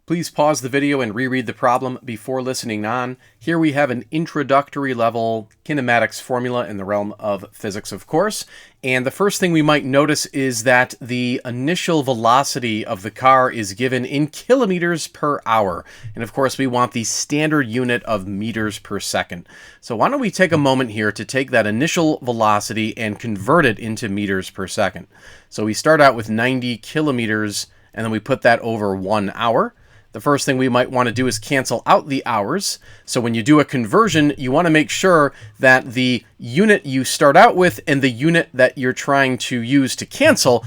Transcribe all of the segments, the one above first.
Please pause the video and reread the problem before listening on. Here we have an introductory level kinematics formula in the realm of physics, of course. And the first thing we might notice is that the initial velocity of the car is given in kilometers per hour. And of course, we want the standard unit of meters per second. So why don't we take a moment here to take that initial velocity and convert it into meters per second. So we start out with 90 kilometers, and then we put that over 1 hour. The first thing we might want to do is cancel out the hours. So when you do a conversion, you want to make sure that the unit you start out with and the unit that you're trying to use to cancel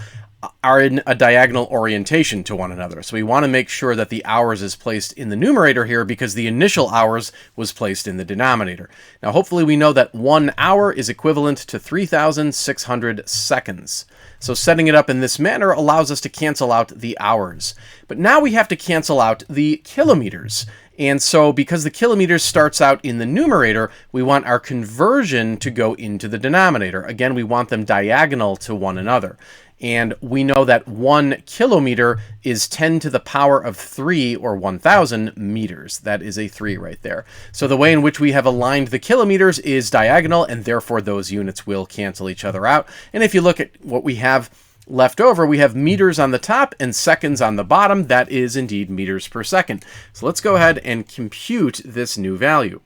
are in a diagonal orientation to one another. So we want to make sure that the hours is placed in the numerator here because the initial hours was placed in the denominator. Now hopefully we know that 1 hour is equivalent to 3,600 seconds. So setting it up in this manner allows us to cancel out the hours. But now we have to cancel out the kilometers. And so because the kilometers starts out in the numerator, we want our conversion to go into the denominator. Again, we want them diagonal to one another. And we know that 1 kilometer is 10 to the power of 3, or 1,000 meters. That is a 3 right there. So the way in which we have aligned the kilometers is diagonal, and therefore those units will cancel each other out. And if you look at what we have left over, we have meters on the top and seconds on the bottom. That is indeed meters per second. So let's go ahead and compute this new value.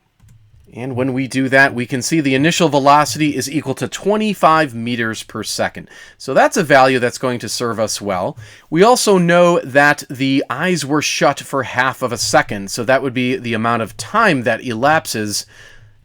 And when we do that, we can see the initial velocity is equal to 25 meters per second. So that's a value that's going to serve us well. We also know that the eyes were shut for half of a second. So that would be the amount of time that elapses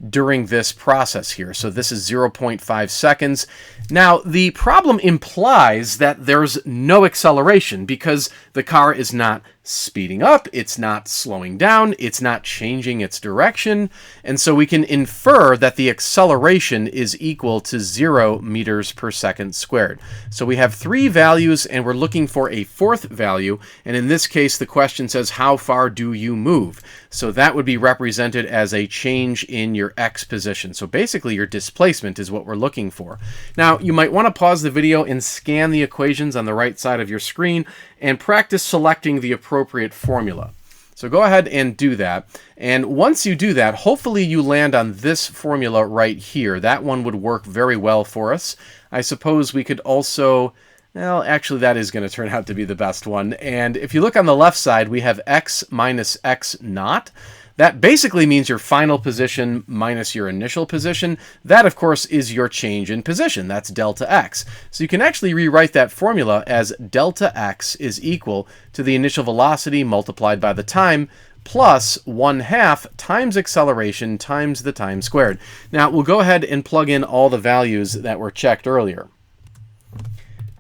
during this process here. So this is 0.5 seconds. Now, the problem implies that there's no acceleration because the car is not speeding up, it's not slowing down, it's not changing its direction, and so we can infer that the acceleration is equal to 0 meters per second squared. So we have 3 values and we're looking for a 4th value, and in this case the question says how far do you move? So that would be represented as a change in your x position. So basically your displacement is what we're looking for. Now you might want to pause the video and scan the equations on the right side of your screen and practice selecting the appropriate formula. So go ahead and do that. And once you do that, hopefully you land on this formula right here. That one would work very well for us. I suppose we could also, well, actually that is going to turn out to be the best one. And if you look on the left side, we have x minus x naught. That basically means your final position minus your initial position. That, of course, is your change in position. That's delta x. So you can actually rewrite that formula as delta x is equal to the initial velocity multiplied by the time plus 1/2 times acceleration times the time squared. Now, we'll go ahead and plug in all the values that were checked earlier.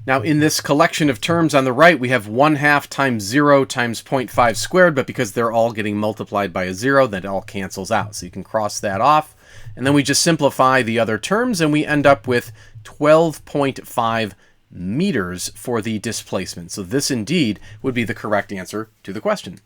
Now, in this collection of terms on the right, we have 1/2 times 0 times 0.5 squared, but because they're all getting multiplied by a 0, that all cancels out. So you can cross that off. And then we just simplify the other terms, and we end up with 12.5 meters for the displacement. So this indeed would be the correct answer to the question.